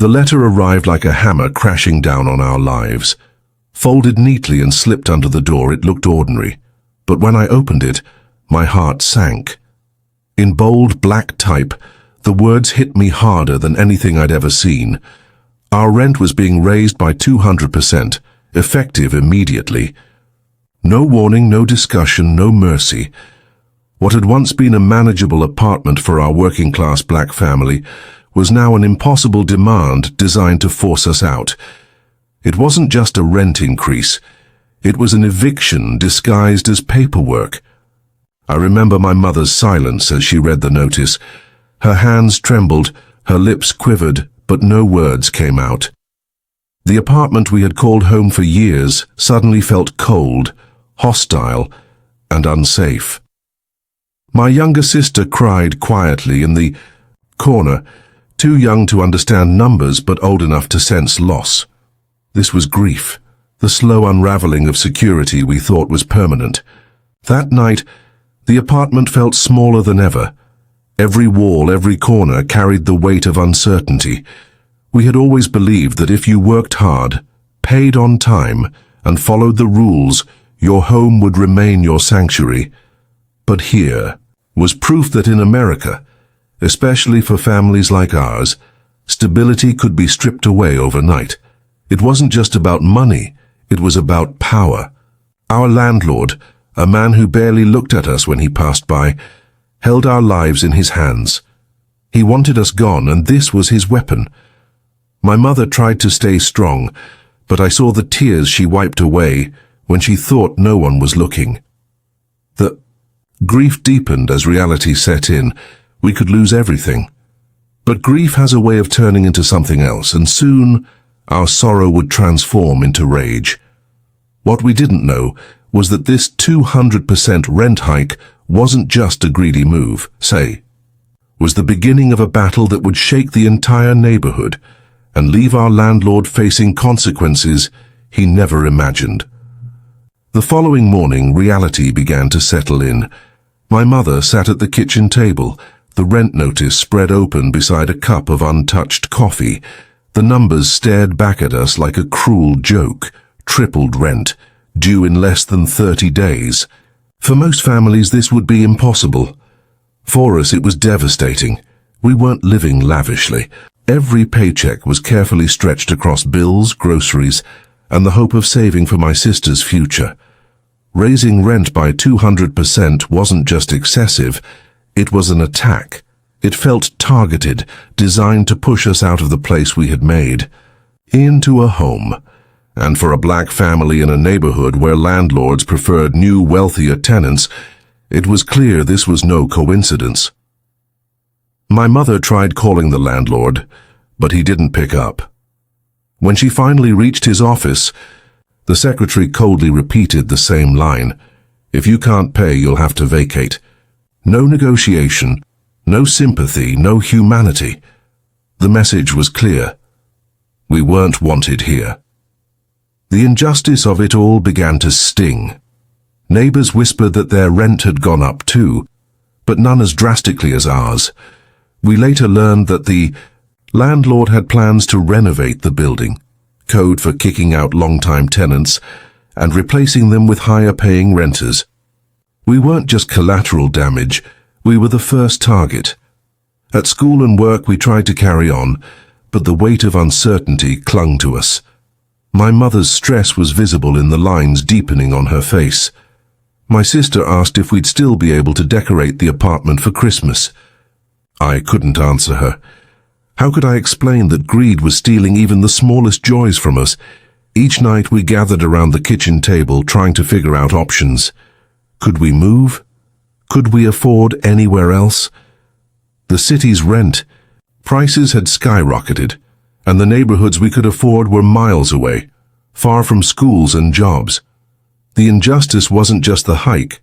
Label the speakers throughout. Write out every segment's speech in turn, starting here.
Speaker 1: The letter arrived like a hammer crashing down on our lives. Folded neatly and slipped under the door, it looked ordinary. But when I opened it, my heart sank. In bold black type, the words hit me harder than anything I'd ever seen. Our rent was being raised by 200%, effective immediately. No warning, no discussion, no mercy. What had once been a manageable apartment for our working-class black family was now an impossible demand designed to force us out. It wasn't just a rent increase. It was an eviction disguised as paperwork. I remember my mother's silence as she read the notice. Her hands trembled, her lips quivered, but no words came out. The apartment we had called home for years suddenly felt cold, hostile, and unsafe. My younger sister cried quietly in the corner, too young to understand numbers but old enough to sense loss. This was grief, the slow unraveling of security we thought was permanent. That night, the apartment felt smaller than ever. Every wall, every corner carried the weight of uncertainty. We had always believed that if you worked hard, paid on time, and followed the rules, your home would remain your sanctuary. But here was proof that in America, especially for families like ours, stability could be stripped away overnight. It wasn't just about money, it was about power. Our landlord, a man who barely looked at us when he passed by, held our lives in his hands. He wanted us gone, and this was his weapon. My mother tried to stay strong, but I saw the tears she wiped away when she thought no one was looking. The grief deepened as reality set in. We could lose everything. But grief has a way of turning into something else, and soon our sorrow would transform into rage. What we didn't know was that this 200% rent hike wasn't just a greedy move, was the beginning of a battle that would shake the entire neighborhood and leave our landlord facing consequences he never imagined. The following morning, reality began to settle in. My mother sat at the kitchen table, the rent notice spread open beside a cup of untouched coffee. The numbers stared back at us like a cruel joke. Tripled rent, due in less than 30 days. For most families, this would be impossible. For us, it was devastating. We weren't living lavishly. Every paycheck was carefully stretched across bills, groceries, and the hope of saving for my sister's future. Raising rent by 200% wasn't just excessive, it was an attack. It felt targeted, designed to push us out of the place we had made, into a home. And for a black family in a neighborhood where landlords preferred new, wealthier tenants, it was clear this was no coincidence. My mother tried calling the landlord, but he didn't pick up. When she finally reached his office, the secretary coldly repeated the same line. If you can't pay, you'll have to vacate. No negotiation, no sympathy, no humanity. The message was clear. We weren't wanted here. The injustice of it all began to sting. Neighbors whispered that their rent had gone up too, but none as drastically as ours. We later learned that the landlord had plans to renovate the building, code for kicking out long-time tenants and replacing them with higher-paying renters. We weren't just collateral damage, we were the first target. At school and work we tried to carry on, but the weight of uncertainty clung to us. My mother's stress was visible in the lines deepening on her face. My sister asked if we'd still be able to decorate the apartment for Christmas. I couldn't answer her. How could I explain that greed was stealing even the smallest joys from us? Each night we gathered around the kitchen table trying to figure out options. Could we move? Could we afford anywhere else? The city's rent, prices had skyrocketed, and the neighborhoods we could afford were miles away, far from schools and jobs. The injustice wasn't just the hike,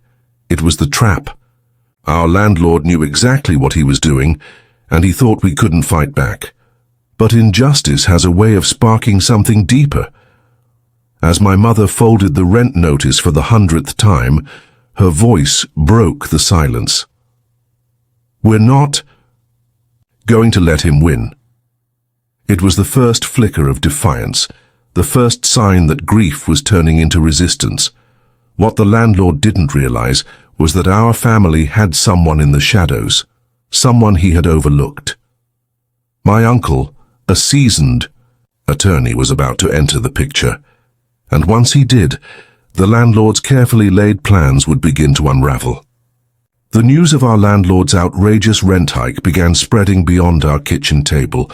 Speaker 1: it was the trap. Our landlord knew exactly what he was doing, and he thought we couldn't fight back. But injustice has a way of sparking something deeper. As my mother folded the rent notice for the 100th time, her voice broke the silence. We're not going to let him win. It was the first flicker of defiance, the first sign that grief was turning into resistance. What the landlord didn't realize was that our family had someone in the shadows, someone he had overlooked. My uncle, a seasoned attorney, was about to enter the picture, and once he did, the landlord's carefully laid plans would begin to unravel. The news of our landlord's outrageous rent hike began spreading beyond our kitchen table.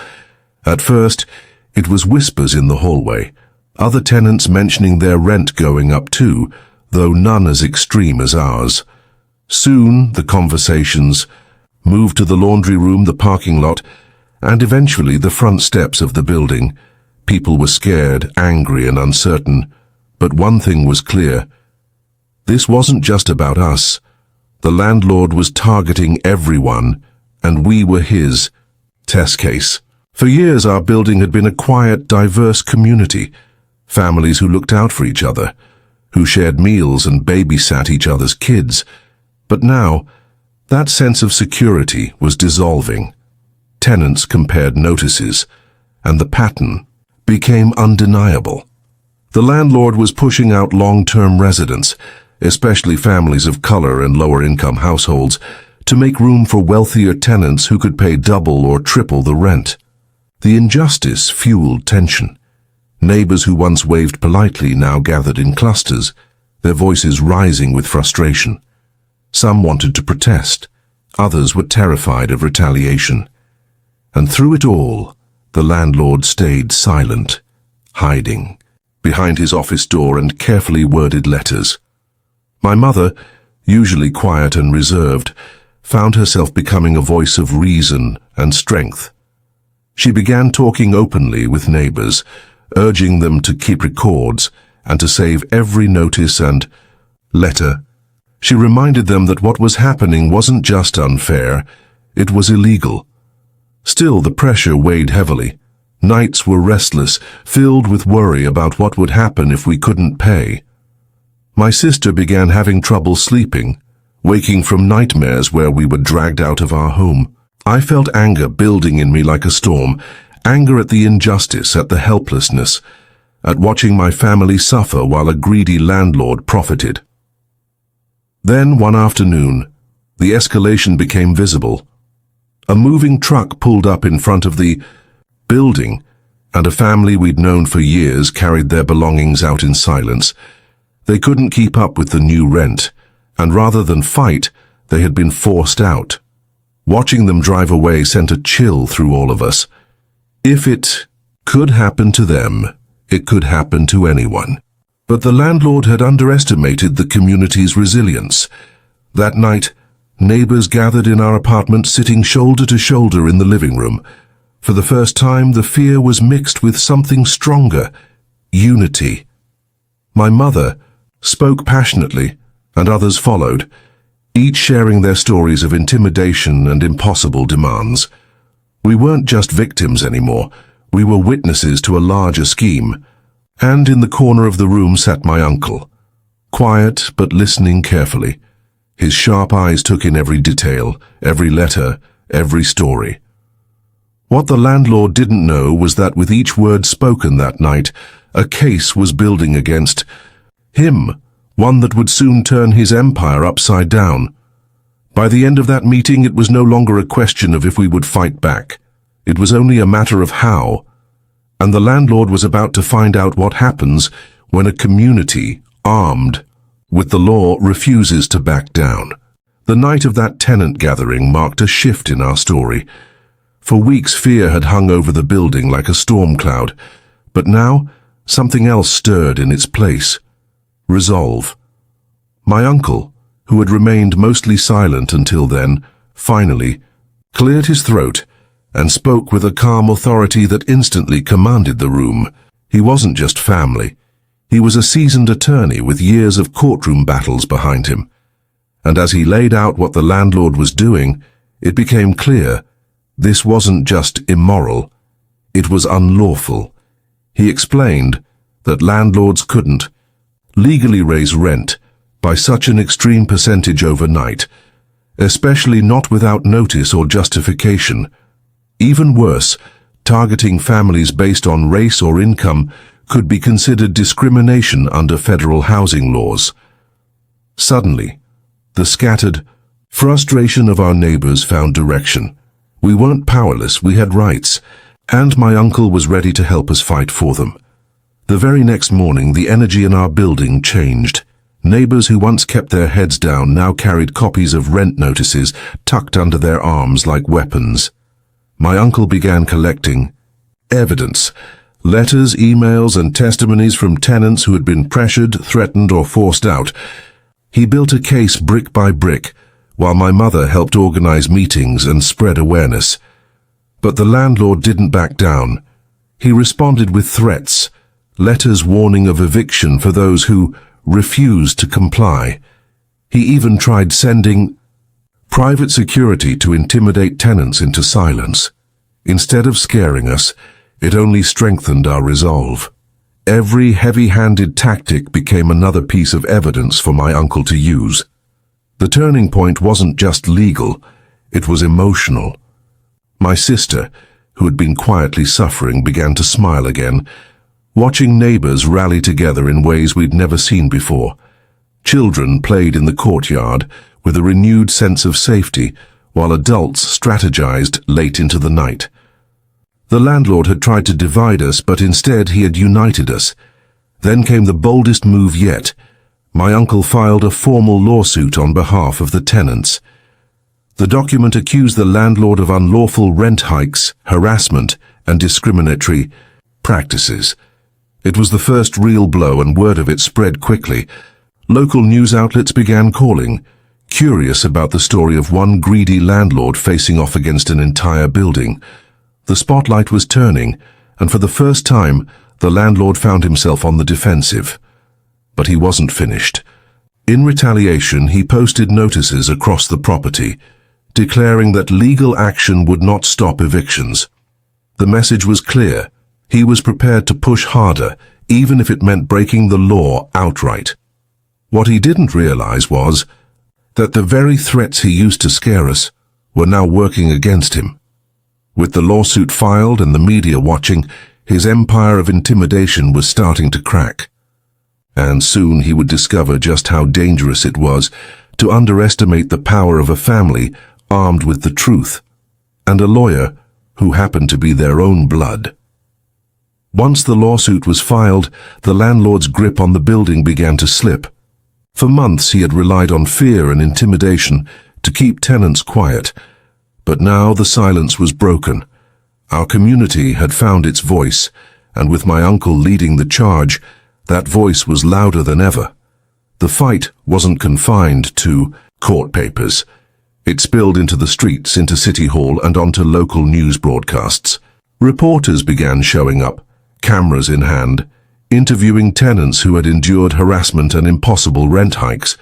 Speaker 1: At first, it was whispers in the hallway, other tenants mentioning their rent going up too, though none as extreme as ours. Soon, the conversations moved to the laundry room, the parking lot, and eventually the front steps of the building. People were scared, angry, and uncertain, but one thing was clear. This wasn't just about us. The landlord was targeting everyone, and we were his test case. For years, our building had been a quiet, diverse community, families who looked out for each other, who shared meals and babysat each other's kids. But now, that sense of security was dissolving. Tenants compared notices, and the pattern became undeniable. The landlord was pushing out long-term residents, especially families of color and lower-income households, to make room for wealthier tenants who could pay double or triple the rent. The injustice fueled tension. Neighbors who once waved politely now gathered in clusters, their voices rising with frustration. Some wanted to protest, others were terrified of retaliation. And through it all, the landlord stayed silent, hiding behind his office door and carefully worded letters. My mother, usually quiet and reserved, found herself becoming a voice of reason and strength. She began talking openly with neighbors, urging them to keep records and to save every notice and letter. She reminded them that what was happening wasn't just unfair, it was illegal. Still, the pressure weighed heavily. Nights were restless, filled with worry about what would happen if we couldn't pay. My sister began having trouble sleeping, waking from nightmares where we were dragged out of our home. I felt anger building in me like a storm, anger at the injustice, at the helplessness, at watching my family suffer while a greedy landlord profited. Then, one afternoon, the escalation became visible. A moving truck pulled up in front of the building, and a family we'd known for years carried their belongings out in silence. They couldn't keep up with the new rent, and rather than fight, they had been forced out. Watching them drive away sent a chill through all of us. If it could happen to them, it could happen to anyone. But the landlord had underestimated the community's resilience. That night, neighbors gathered in our apartment, sitting shoulder to shoulder in the living room. For the first time, the fear was mixed with something stronger: unity. My mother spoke passionately, and others followed, each sharing their stories of intimidation and impossible demands. We weren't just victims anymore, we were witnesses to a larger scheme. And in the corner of the room sat my uncle, quiet but listening carefully. His sharp eyes took in every detail, every letter, every story. What the landlord didn't know was that with each word spoken that night, a case was building against him, one that would soon turn his empire upside down. By the end of that meeting, it was no longer a question of if we would fight back. It was only a matter of how. And the landlord was about to find out what happens when a community, armed with the law, refuses to back down. The night of that tenant gathering marked a shift in our story. For weeks, fear had hung over the building like a storm cloud, but now something else stirred in its place: resolve. My uncle, who had remained mostly silent until then, finally cleared his throat and spoke with a calm authority that instantly commanded the room. He wasn't just family. He was a seasoned attorney with years of courtroom battles behind him. And as he laid out what the landlord was doing, it became clear this wasn't just immoral, it was unlawful. He explained that landlords couldn't legally raise rent by such an extreme percentage overnight, especially not without notice or justification. Even worse, Targeting families based on race or income could be considered discrimination under federal housing laws. Suddenly, the scattered frustration of our neighbors found direction. We weren't powerless, we had rights, and my uncle was ready to help us fight for them. The very next morning, the energy in our building changed. Neighbors who once kept their heads down now carried copies of rent notices tucked under their arms like weapons. My uncle began collecting evidence, letters, emails, and testimonies from tenants who had been pressured, threatened, or forced out. He built a case brick by brick, while my mother helped organize meetings and spread awareness. But the landlord didn't back down. He responded with threats, letters warning of eviction for those who refused to comply. He even tried sending private security to intimidate tenants into silence. Instead of scaring us, it only strengthened our resolve. Every heavy-handed tactic became another piece of evidence for my uncle to use. The turning point wasn't just legal, it was emotional. My sister, who had been quietly suffering, began to smile again, watching neighbors rally together in ways we'd never seen before. Children played in the courtyard with a renewed sense of safety, while adults strategized late into the night. The landlord had tried to divide us, but instead he had united us. Then came the boldest move yet. My uncle filed a formal lawsuit on behalf of the tenants. The document accused the landlord of unlawful rent hikes, harassment, and discriminatory practices. It was the first real blow, and word of it spread quickly. Local news outlets began calling, curious about the story of one greedy landlord facing off against an entire building. The spotlight was turning, and for the first time, the landlord found himself on the defensive. But he wasn't finished. In retaliation, he posted notices across the property, declaring that legal action would not stop evictions. The message was clear. He was prepared to push harder, even if it meant breaking the law outright. What he didn't realize was that the very threats he used to scare us were now working against him. With the lawsuit filed and the media watching, his empire of intimidation was starting to crack. And soon he would discover just how dangerous it was to underestimate the power of a family armed with the truth, and a lawyer who happened to be their own blood. Once the lawsuit was filed, the landlord's grip on the building began to slip. For months he had relied on fear and intimidation to keep tenants quiet, but now the silence was broken. Our community had found its voice, and with my uncle leading the charge, that voice was louder than ever. The fight wasn't confined to court papers. It spilled into the streets, into City Hall, and onto local news broadcasts. Reporters began showing up, cameras in hand, interviewing tenants who had endured harassment and impossible rent hikes.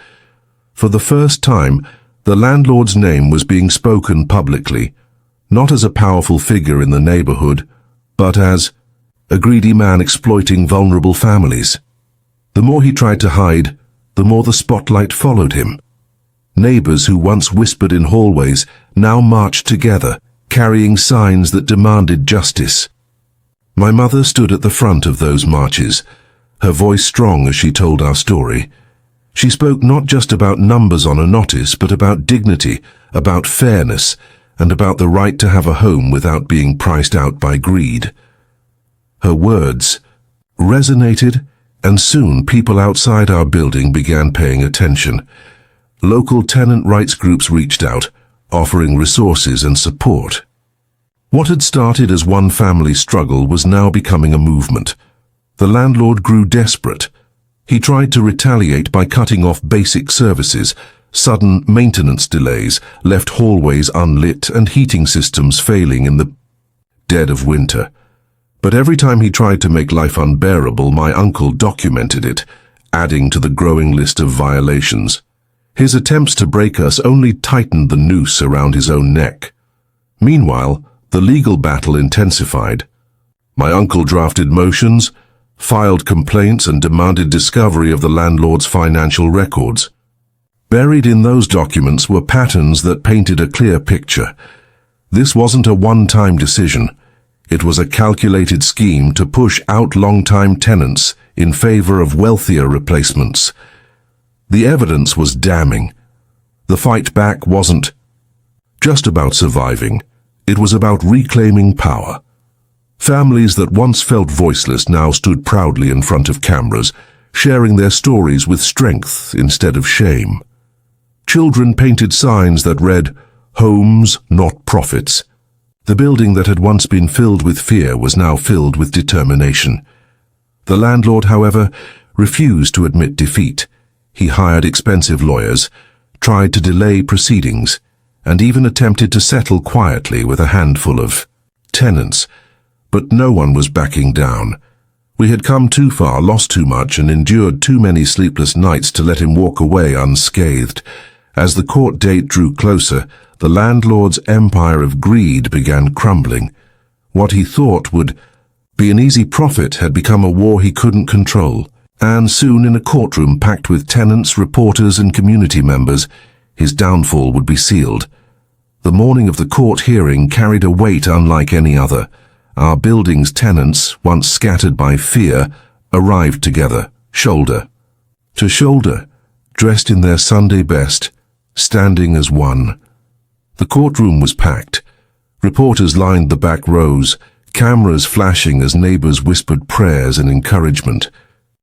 Speaker 1: For the first time, the landlord's name was being spoken publicly, not as a powerful figure in the neighborhood, but as a greedy man exploiting vulnerable families. The more he tried to hide, the more the spotlight followed him. Neighbors who once whispered in hallways now marched together, carrying signs that demanded justice. My mother stood at the front of those marches, her voice strong as she told our story. She spoke not just about numbers on a notice, but about dignity, about fairness, and about the right to have a home without being priced out by greed. Her words resonated, and soon people outside our building began paying attention. Local tenant rights groups reached out, offering resources and support. What had started as one family struggle was now becoming a movement. The landlord grew desperate. He tried to retaliate by cutting off basic services. Sudden maintenance delays left hallways unlit and heating systems failing in the dead of winter. But every time he tried to make life unbearable, my uncle documented it, adding to the growing list of violations. His attempts to break us only tightened the noose around his own neck. Meanwhile, the legal battle intensified. My uncle drafted motions, filed complaints, and demanded discovery of the landlord's financial records. Buried in those documents were patterns that painted a clear picture. This wasn't a one-time decision. It was a calculated scheme to push out long-time tenants in favor of wealthier replacements. The evidence was damning. The fight back wasn't just about surviving. It was about reclaiming power. Families that once felt voiceless now stood proudly in front of cameras, sharing their stories with strength instead of shame. Children painted signs that read, "Homes, not profits." The building that had once been filled with fear was now filled with determination. The landlord, however, refused to admit defeat. He hired expensive lawyers, tried to delay proceedings, and even attempted to settle quietly with a handful of tenants. But no one was backing down. We had come too far, lost too much, and endured too many sleepless nights to let him walk away unscathed. As the court date drew closer, the landlord's empire of greed began crumbling. What he thought would be an easy profit had become a war he couldn't control. And soon, in a courtroom packed with tenants, reporters, and community members, his downfall would be sealed. The morning of the court hearing carried a weight unlike any other. Our building's tenants, once scattered by fear, arrived together, shoulder to shoulder, dressed in their Sunday best, standing as one. The courtroom was packed. Reporters lined the back rows, cameras flashing as neighbors whispered prayers and encouragement.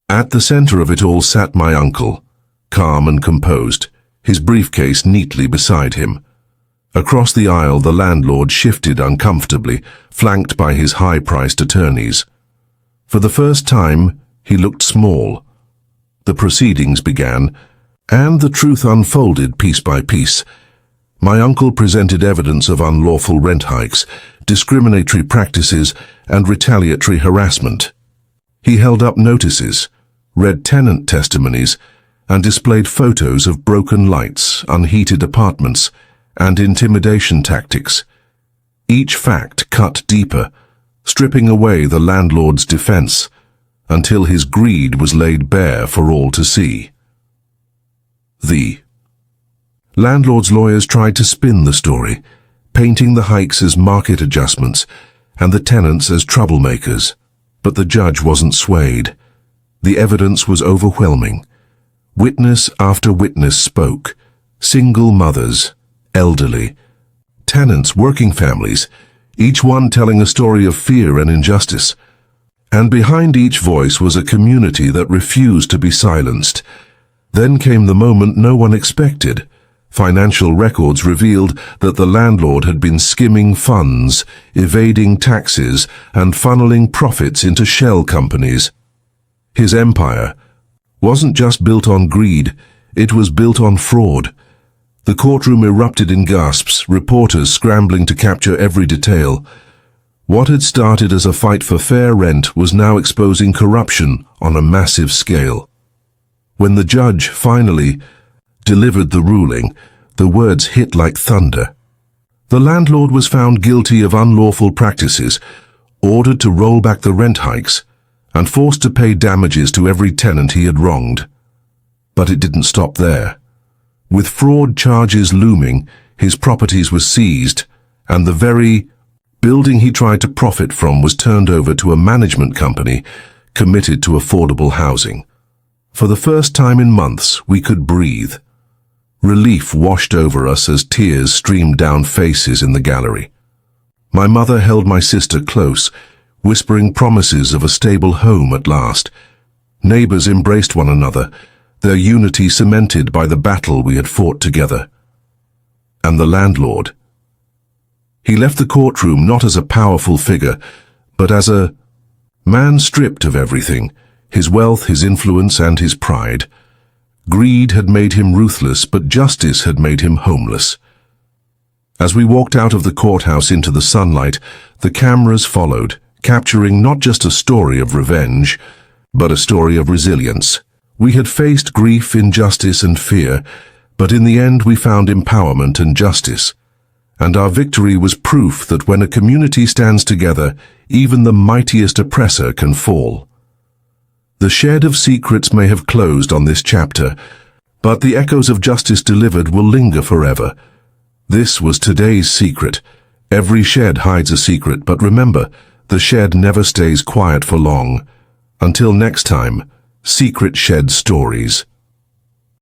Speaker 1: At the center of it all sat my uncle, calm and composed, his briefcase neatly beside him. Across the aisle, the landlord shifted uncomfortably, flanked by his high-priced attorneys. For the first time, he looked small. The proceedings began, and the truth unfolded piece by piece. My uncle presented evidence of unlawful rent hikes, discriminatory practices, and retaliatory harassment. He held up notices, read tenant testimonies, and displayed photos of broken lights, unheated apartments, and intimidation tactics. Each fact cut deeper, stripping away the landlord's defense, until his greed was laid bare for all to see. The landlord's lawyers tried to spin the story, painting the hikes as market adjustments and the tenants as troublemakers. But the judge wasn't swayed. The evidence was overwhelming. Witness after witness spoke. Single mothers, elderly, tenants, working families, each one telling a story of fear and injustice. And behind each voice was a community that refused to be silenced. Then came the moment no one expected. Financial records revealed that the landlord had been skimming funds, evading taxes, and funneling profits into shell companies. His empire wasn't just built on greed, it was built on fraud. The courtroom erupted in gasps, reporters scrambling to capture every detail. What had started as a fight for fair rent was now exposing corruption on a massive scale. When the judge finally delivered the ruling, the words hit like thunder. The landlord was found guilty of unlawful practices, ordered to roll back the rent hikes, and forced to pay damages to every tenant he had wronged. But it didn't stop there. With fraud charges looming, his properties were seized, and the very building he tried to profit from was turned over to a management company committed to affordable housing. For the first time in months, we could breathe. Relief washed over us as tears streamed down faces in the gallery. My mother held my sister close, whispering promises of a stable home at last. Neighbors embraced one another, their unity cemented by the battle we had fought together. And the landlord. He left the courtroom not as a powerful figure, but as a man stripped of everything, his wealth, his influence, and his pride. Greed had made him ruthless, but justice had made him homeless. As we walked out of the courthouse into the sunlight, the cameras followed, capturing not just a story of revenge, but a story of resilience. We had faced grief, injustice, and fear, but in the end we found empowerment and justice. And our victory was proof that when a community stands together, even the mightiest oppressor can fall. The shed of secrets may have closed on this chapter, but the echoes of justice delivered will linger forever. This was today's secret. Every shed hides a secret, but remember, the shed never stays quiet for long. Until next time, Secret Shed Stories.